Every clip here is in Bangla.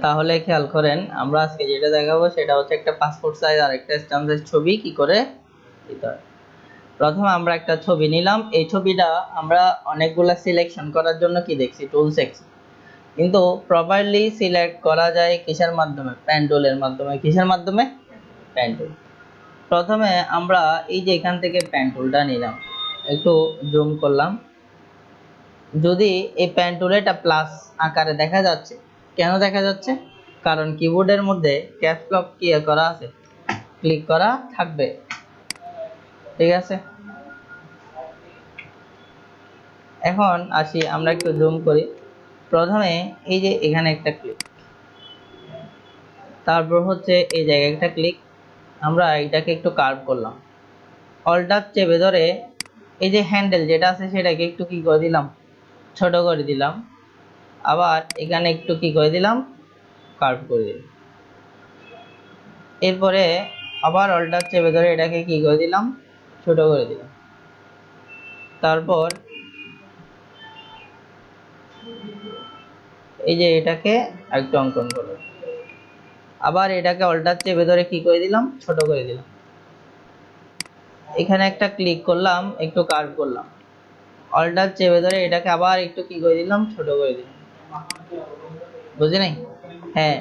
তাহলে খেয়াল করেন আমরা আজকে যেটা দেখাবো সেটা হচ্ছে একটা পাসপোর্ট সাইজ আর একটা স্ট্যাম্প সাইজ ছবি কি করে দিতে হয়। প্রথমে আমরা একটা ছবি নিলাম, এই ছবিটা আমরা অনেকগুলা সিলেকশন করার জন্য কি দেখছি, টুলস দেখছি, কিন্তু প্রপারলি সিলেক্ট করা যায় কিসের মাধ্যমে, পেন টুলের মাধ্যমে। কিসের মাধ্যমে? Pen tool. প্রথমে আমরা এই যে এখান থেকে পেন টুলটা নিলাম, একটু জুম করলাম, যদি এই পেন টুলে এটা প্লাস আকারে দেখা যাচ্ছে, কেন দেখা যাচ্ছে? কারণ কিবোর্ডের মধ্যে ক্যাপস লক কি করা আছে, ক্লিক করা থাকবে, ঠিক আছে। এখন আসি আমরা একটু জুম করি। প্রথমে এই যে এখানে একটা ক্লিক, তারপর হচ্ছে এই জায়গায় একটা ক্লিক, আমরা এটাকে একটু কার্ভ করলাম, অল্টার চেপে ধরে এই যে হ্যান্ডেল যেটা আছে সেটাকে একটু কি করে দিলাম, ছোট করে দিলাম, আবার এখানে একটু কি করে দিলাম, কার্ভ করে দিলাম। এরপরে আবার অল্টার চেপে ধরে এটাকে কি করে দিলাম, ছোট করে দিলাম। তারপর এই যে এটাকে একটু অঙ্কন করলাম, আবার এটাকে অল্টার চেপে ধরে কি করে দিলাম, ছোট করে দিলাম। এখানে একটা ক্লিক করলাম, একটু কার্ভ করলাম, অল্টার চেপে ধরে এটাকে আবার একটু কি করে দিলাম, ছোট করে দিলাম। বুঝে নাই? হ্যাঁ,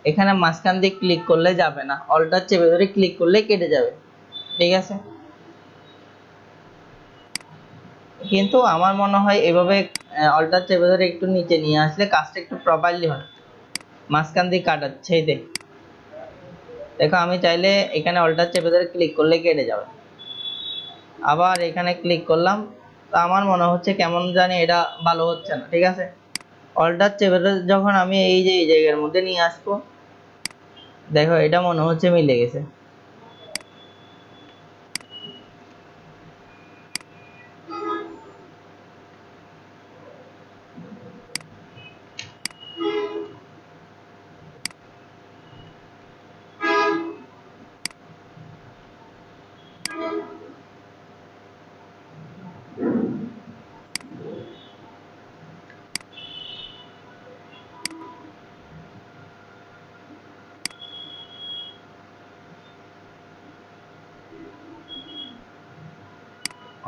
এখানে মাঝখান দিয়ে ক্লিক করলে যাবে না, অল্টার চেপে ধরে ক্লিক করলে কেটে যাবে, ঠিক আছে। কিন্তু আমার মনে হয় এভাবে অল্টার চেপে ধরে একটু নিচে নিয়ে আসলে কাজটা একটু প্রপারলি হয়, মাঝখান দিয়ে কাটাচ্ছে। দেখো আমি চাইলে এখানে অল্টার চেপে ধরে ক্লিক করলে কেটে যাবে, আবার এখানে ক্লিক করলাম, তো আমার মনে হচ্ছে কেমন জানি এটা ভালো হচ্ছে না, ঠিক আছে। অল্টার চেপে ধরে যখন আমি এই যে এই জায়গার মধ্যে নিয়ে আসবো, দেখো এটা মনে হচ্ছে মিলে গেছে।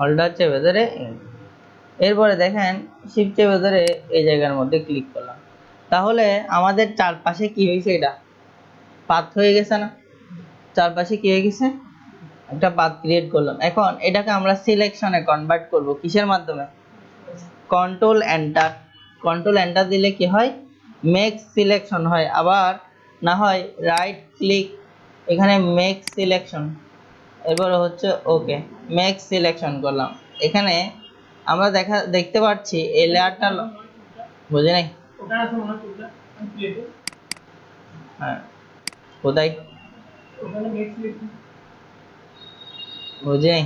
অল্টার চেপে ধরে, এরপরে দেখেন শিফট চেপে ধরে এই জায়গার মধ্যে ক্লিক করলাম, তাহলে আমাদের চারপাশে কি হয়েছে, এটা পাথ হয়ে গেছে না? চারপাশে কি হয়ে গেছে, একটা পাথ ক্রিয়েট করলাম। এখন এটাকে আমরা সিলেকশনে কনভার্ট করব কিসের মাধ্যমে, কন্ট্রোল এন্টার। কন্ট্রোল এন্টার দিলে কি হয়, মেক সিলেকশন হয়, আবার না হয় রাইট ক্লিক, এখানে মেক সিলেকশন, এরপরে হচ্ছে ওকে, মেক সিলেকশন করলাম। এখানে আমরা দেখতে পাচ্ছি এই লেয়ারটা, বুঝে নাই? হ্যাঁ, কোথায় বুঝে নাই?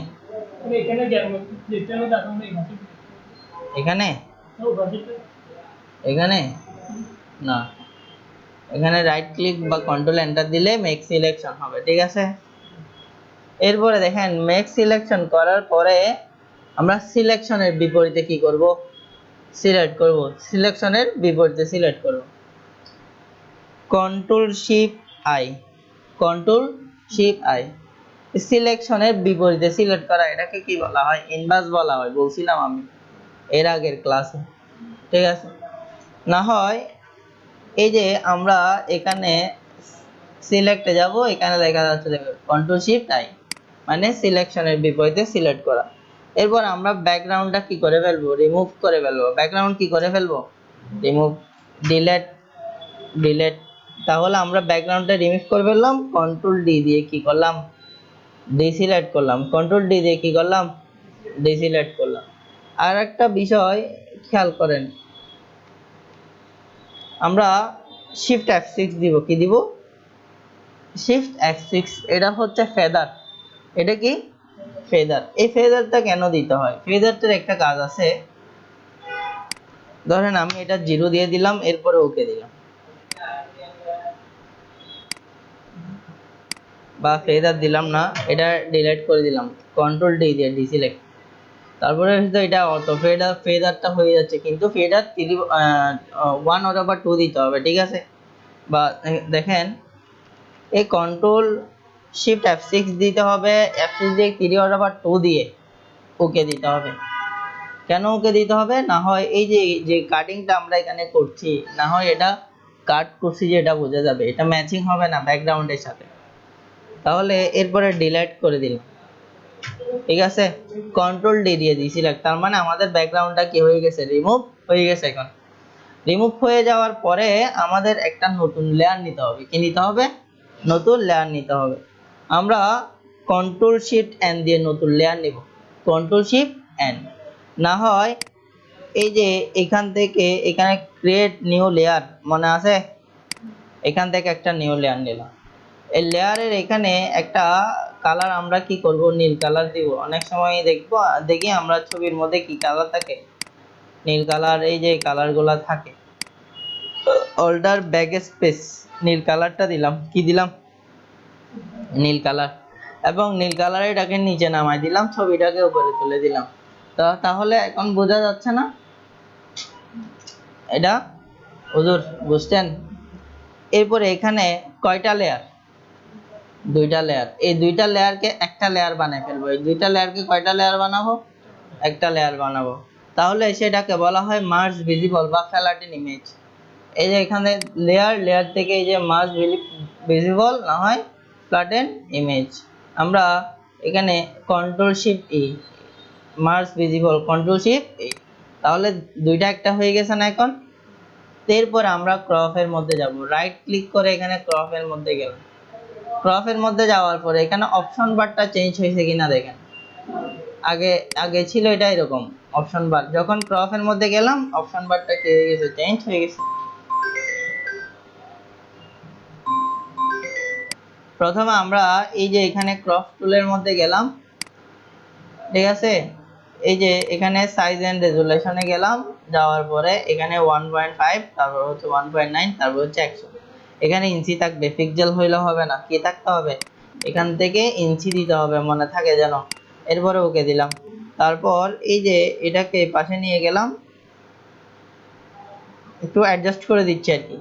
এখানে এখানে না, এখানে রাইট ক্লিক বা কন্ট্রোল এন্টার দিলে মেক সিলেকশন হবে, ঠিক আছে। এরপরে দেখেন মেক সিলেকশন করার পরে আমরা সিলেকশনের বিপরীতে কি করব, সিলেক্ট করব, সিলেকশনের বিপরীতে সিলেক্ট করব, control shift I, control shift I. সিলেকশনের বিপরীতে সিলেক্ট করা, এটাকে কি বলা হয়, ইনভার্স বলা হয়, বলছিলাম আমি এর আগের ক্লাসে, ঠিক আছে। না হয় এই যে আমরা এখানে সিলেক্টে যাব, এখানে দেখা যাচ্ছে কন্ট্রোল শিফট আই মানে সিলেকশনের বিপরীতে সিলেক্ট করা। এরপর আমরা ব্যাকগ্রাউন্ডটা কি করে ফেলবো, রিমুভ করে ফেলবো। ব্যাকগ্রাউন্ড কি করে ফেলবো, রিমুভ, ডিলেট, ডিলেট। তাহলে আমরা ব্যাকগ্রাউন্ডটা রিমুভ করে ফেললাম, কন্ট্রোল ডি দিয়ে কি করলাম, ডিসিলেক্ট করলাম, কন্ট্রোল ডি দিয়ে কি করলাম, ডিসিলেক্ট করলাম। আর একটা বিষয় খেয়াল করেন, আমরা শিফট F6 দিব, কি দিব, শিফট F6, এটা হচ্ছে ফেদার। এটা কি ফেদার, এই ফেদারটা কেন দিতে হয়, ফেদারটার একটা কাজ আছে। ধরেন আমি এটা 0 দিয়ে দিলাম, এরপরে ওকে দিলাম, বা ফেদার দিলাম না, এটা ডিলিট করে দিলাম, কন্ট্রোল ডি দিয়ে ডিসিলেক্ট। তারপরে এটা অটো ফেদারটা হয়ে যাচ্ছে, কিন্তু ফেদার 1/2 দিতে হবে, ঠিক আছে। বা দেখেন এই কন্ট্রোল শিফট F6 দিতে হবে, F6 দিয়ে 3/2 দিয়ে ওকে দিতে হবে। কেন ওকে দিতে হবে? না হয় এই যে কাটিংটা আমরা এখানে করছি, না হয় এটা কাট করছি যে এটা বোঝা যাবে, এটা ম্যাচিং হবে না ব্যাকগ্রাউন্ডের সাথে। তাহলে এরপরে ডিলিট করে দিলাম, ঠিক আছে, কন্ট্রোল ডি দিয়ে দিই সিলেক্ট, তার মানে আমাদের ব্যাকগ্রাউন্ডটা কি হয়ে গেছে, রিমুভ হয়ে গেছে। এখন রিমুভ হয়ে যাওয়ার পরে আমাদের একটা নতুন লেয়ার নিতে হবে। কি নিতে হবে? নতুন লেয়ার নিতে হবে। আমরা কন্ট্রোল শিফট এন দিয়ে নতুন লেয়ার নিব, কন্ট্রোল শিফট এন। না হয় এই যে এখান থেকে এখানে ক্রিয়েট নিউ লেয়ার মনে আছে, এখান থেকে একটা নিউ লেয়ার নিলাম। এই লেয়ারের এখানে একটা কালার আমরা কি করব, নীল কালার দিব। অনেক সময় দেখি আমরা ছবির মধ্যে কি কালার থাকে, নীল কালার, এই যে কালারগুলো থাকে। অল্টার ব্যাক স্পেস নীল কালারটা দিলাম, কি দিলাম, নীল কালার। এবং নীল কালারে এটাকে নিচে নামাই দিলাম, ছবিটাকে উপরে তুলে দিলাম। তাহলে এখন বোঝা যাচ্ছে না এটা? হুজুর বুঝছেন? এরপরে এখানে কয়টা লেয়ার, দুইটা লেয়ার। এই দুইটা লেয়ারকে একটা লেয়ার বানাই ফেলবো। এই দুইটা লেয়ারকে কয়টা লেয়ার বানাবো, একটা লেয়ার বানাবো। তাহলে সেটাকে বলা হয় মার্জ ভিজিবল বা ফ্ল্যাটেন ইমেজ। এই যে এখানে লেয়ার থেকে এই যে মার্জ ভিজিবল না হয় ফ্ল্যাটেন ইমেজ, আমরা এখানে কন্ট্রোল শিফট ই, মার্জ ভিজিবল কন্ট্রোল শিফট ই, তাহলে দুইটা একটা হয়ে গেছে না এখন। এরপর আমরা ক্রপের মধ্যে যাব, রাইট ক্লিক করে এখানে ক্রপের মধ্যে গেলাম। ক্রপের মধ্যে যাওয়ার পরে এখানে অপশন বারটা চেঞ্জ হয়েছে কিনা দেখেন। আগে আগে ছিল এটা এরকম অপশন বার, যখন ক্রপের মধ্যে গেলাম অপশন বারটা কি হয়ে গেছে, চেঞ্জ হয়ে গেছে। প্রথমে আমরা এই যে এখানে ক্রপ টুলের মধ্যে গেলাম, ঠিক আছে, এই যে এখানে সাইজ এন্ড রেজুলেশনে গেলাম, যাওয়ার পরে এখানে 1.5, তারপর হচ্ছে 1.9, তারপর হচ্ছে 100। এখানে ইঞ্চি থাকবে, পিক্সেল হইলে হবে না, কি থাকতে হবে, এখান থেকে ইঞ্চি দিতে হবে, মনে থাকে যেন। এরপরে ওকে দিলাম। তারপর এই যে এটাকে পাশে নিয়ে গেলাম, একটু অ্যাডজাস্ট করে দিচ্ছি আর কি।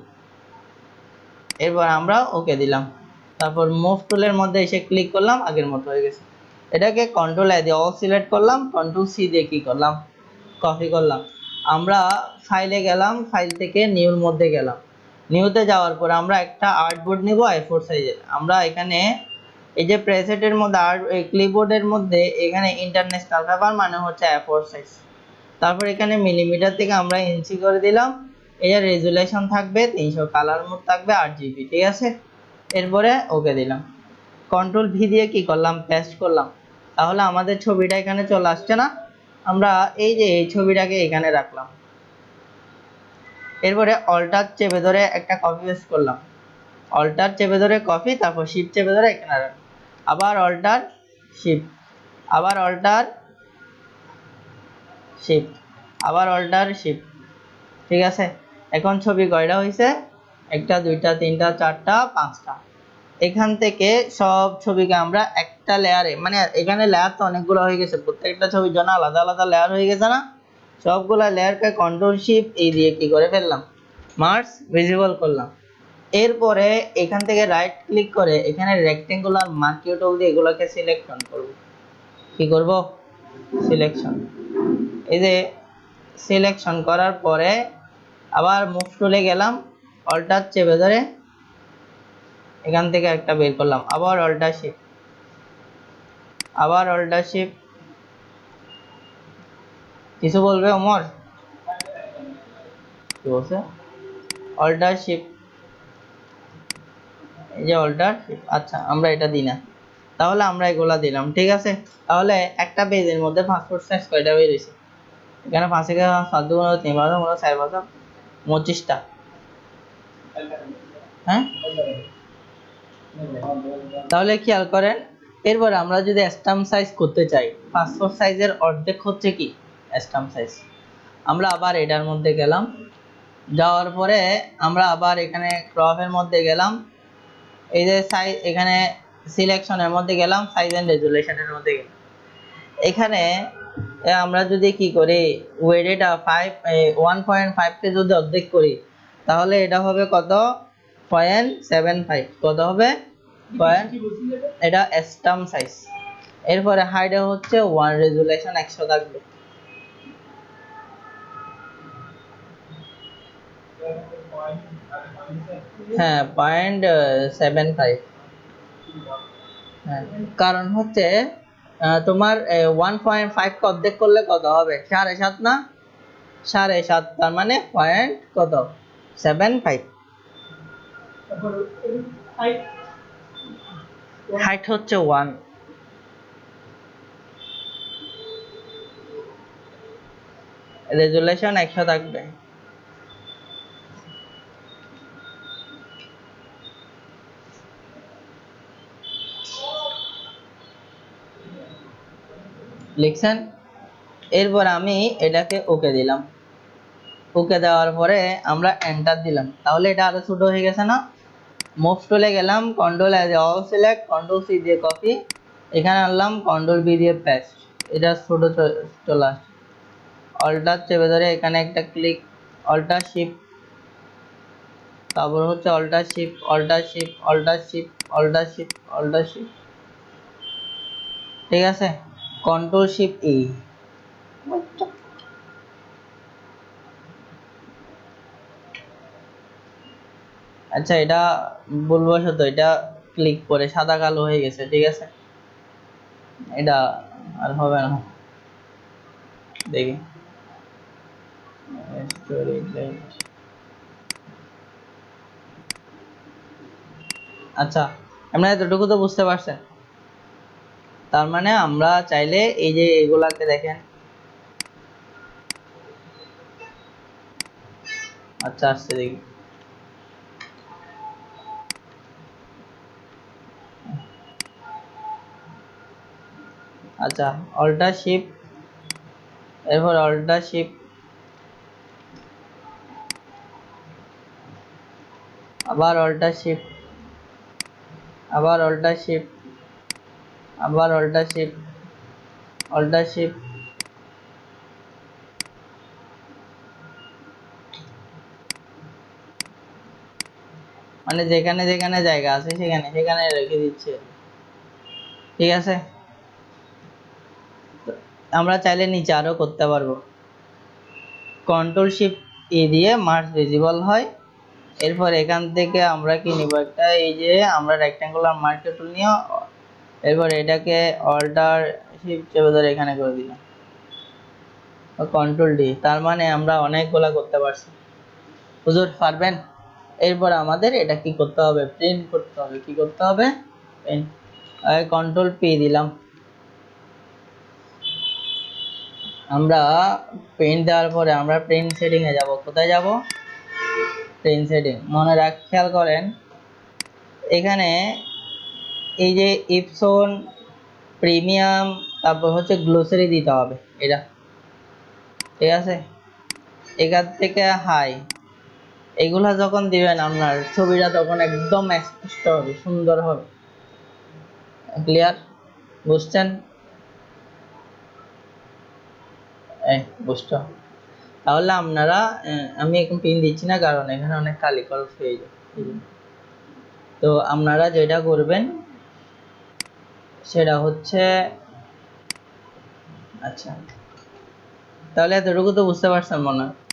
এরপর আমরা ওকে দিলাম। তারপর মুভ টুলের মধ্যে এসে ক্লিক করলাম, আগের মতো হয়ে গেছে। এটাকে কন্ট্রোল আই দিয়ে অল সিলেক্ট করলাম, কন্ট্রোল সি দিয়ে কি করলাম, কপি করলাম। আমরা ফাইলে গেলাম, ফাইল থেকে নিউর মধ্যে গেলাম। নিউতে যাওয়ার পর আমরা একটা আর্টবোর্ড নিব A4 সাইজের। আমরা এখানে এই যে প্রেসেটের মধ্যে ক্লিপবোর্ডের মধ্যে এখানে ইন্টারন্যাশনাল পেপার মানে হচ্ছে A4 সাইজ। তারপর এখানে মিলিমিটার থেকে আমরা ইঞ্চি করে দিলাম। এর রেজুলেশন থাকবে 300, কালার মোড থাকবে 8 GB, ঠিক আছে। এরপরে ওকে দিলাম। কন্ট্রোল ভি দিয়ে কি করলাম, পেস্ট করলাম। তাহলে আমাদের ছবিটা এখানে চলে আসছে না। আমরা এই যে এই ছবিটাকে এখানে রাখলাম। এরপরে অল্টার চেপে ধরে একটা কপি পেস্ট করলাম, অল্টার চেপে ধরে কপি, তারপর শিফট চেপে ধরে এখানে রাখলাম, আবার অল্টার শিফট, আবার অল্টার শিফট, আবার অল্টার শিফট, ঠিক আছে। এখন ছবি কয়টা হয়েছে, একটা, দুইটা, তিনটা, চারটা, পাঁচটা। এখান থেকে সব ছবিকে আমরা একটা লেয়ারে, মানে এখানে লেয়ার তো অনেকগুলো হয়ে গেছে, প্রত্যেকটা ছবির জন্য আলাদা আলাদা লেয়ার হয়ে গেছে না। সবগুলা লেয়ারকে কন্ট্রোল শিফট এই দিয়ে কি করে ফেললাম, মার্জ ভিজিবল করলাম। এরপরে এখান থেকে রাইট ক্লিক করে এখানে রেক্টেঙ্গুলার মার্কিং টুল দিয়ে এগুলোকে সিলেকশন করব। কি করব, সিলেকশন। এই যে সিলেকশন করার পরে আবার মুভ টুলে গেলাম, অল্টার চেপে ধরে এখান থেকে একটা বের করলাম, আবার অল্টার শিফট, আবার অল্টার শিফট। কিছু বলবে ওমর, কি বলছে, অল্টার শিফট, এই যে অল্টার শিফট। আচ্ছা আমরা এটা দিই না, তাহলে আমরা এগুলা দিলাম, ঠিক আছে। তাহলে একটা পেজের মধ্যে পাসপোর্ট সাইজ কয়টা বের হয়েছে, এখানে 5 থেকে 7 গুণ 3 ভাগ 4 ভাগ 25টা, হ্যাঁ। তাহলে খেয়াল করেন, এরপর আমরা যদি স্ট্যাম্প সাইজ করতে চাই, পাসপোর্ট সাইজের অর্ধেক হচ্ছে কি স্ট্যাম্প সাইজ। আমরা আবার এটার মধ্যে গেলাম, যাওয়ার পরে আমরা আবার এখানে ক্রপের মধ্যে গেলাম, এই যে সাইজ এখানে সিলেকশনের মধ্যে গেলাম, সাইজ এন্ড রেজুলেশনের মধ্যে গেলাম। এখানে আমরা যদি কি করি, ওয়েট এটা 1.5 কে যদি অর্ধেক করি তাহলে এটা হবে কত, 0.75 কত হবে এটা স্টাম সাইজ। এরপরে হাইটে হচ্ছে 1, রেজুলেশন 100 থাকবে। হ্যাঁ 0.75। হ্যাঁ কারণ হচ্ছে তোমার 1.5 অর্ধেক করলে কত হবে 7.5 না, 7.5 তার মানে পয়েন্ট কত 75। হাইট হচ্ছে 1, রেজুলেশন 100 থাকবে। লিখছেন? এরপর আমি এটাকে ওকে দিলাম। ওকে দেওয়ার পরে আমরা এন্টার দিলাম, তাহলে এটা আরো ছোট হয়ে গেছে না। মুভ টুলে গেলাম, control as all select, control C দিয়ে কপি, এখানে আনলাম কন্ট্রোল বি দিয়ে পেস্ট, এটা ছোট চলে আসছে। অল্টার চেপে ধরে এখানে একটা ক্লিক, অল্টার শিফট, তারপর হচ্ছে alt shift, alt shift, alt shift, alt shift, alt shift, ঠিক আছে। Control shift E. আচ্ছা এটা ভুলবশত এটা ক্লিক করে সাদা কালো হয়ে গেছে, ঠিক আছে, এটা আর হবে না। দেখি আচ্ছা আপনারা এতটুকু তো বুঝতে পারছেন। তার মানে আমরা চাইলে এই যে এগুলাকে দেখেন, আচ্ছা আসছে দেখি, আচ্ছা অল্টার শিফট, এরপর অল্টার শিফট, আবার অল্টার শিফট, আবার অল্টার শিফট, আবার অল্টার শিফট, অল্টার শিফট, মানে যেখানে যেখানে জায়গা আছে সেখানে সেখানে রেখে দিচ্ছে, ঠিক আছে। আমরা চাইলে নিচে আরো করতে পারবো। কন্ট্রোল শিফট ই দিয়ে মার্জ ভিজিবল হয়। এরপর এখান থেকে আমরা কি নিব, একটা এই যে আমরা রেক্ট্যাঙ্গুলার মার্কের টুল নিয়ে, এরপর এটাকে অল্টার শিফট চেপে ধরে এখানে করে দিলাম, কন্ট্রোল ডি। তার মানে আমরা অনেকগুলা করতে পারছি। হুজুর পারবেন? এরপর আমাদের এটা কি করতে হবে, প্রিন্ট করতে হবে। কি করতে হবে? প্রিন্ট। কন্ট্রোল পি দিলাম। আমরা প্রিন্ট দেওয়ার পরে আমরা প্রিন্ট সেটিং এ যাব। কোথায় যাব? Print setting. মনে রাখ, খেয়াল করেন এখানে এই যে ইপসন প্রিমিয়াম, তারপর হচ্ছে গ্লোসারি দিতে হবে এটা, ঠিক আছে। এখান থেকে হাই, এগুলা যখন দিবেন আপনার ছবিটা তখন একদম স্পষ্ট হবে, সুন্দর হবে। ক্লিয়ার? বুঝছেন? বুঝছো? তাহলে আপনারা আমি এখন পিন দিচ্ছি না কারণ এখানে অনেক কালি খরচ হয়ে যায়। তো আপনারা যেটা করবেন সেটা হচ্ছে, আচ্ছা তাহলে এতটুকু তো বুঝতে পারছেন মনে হয়।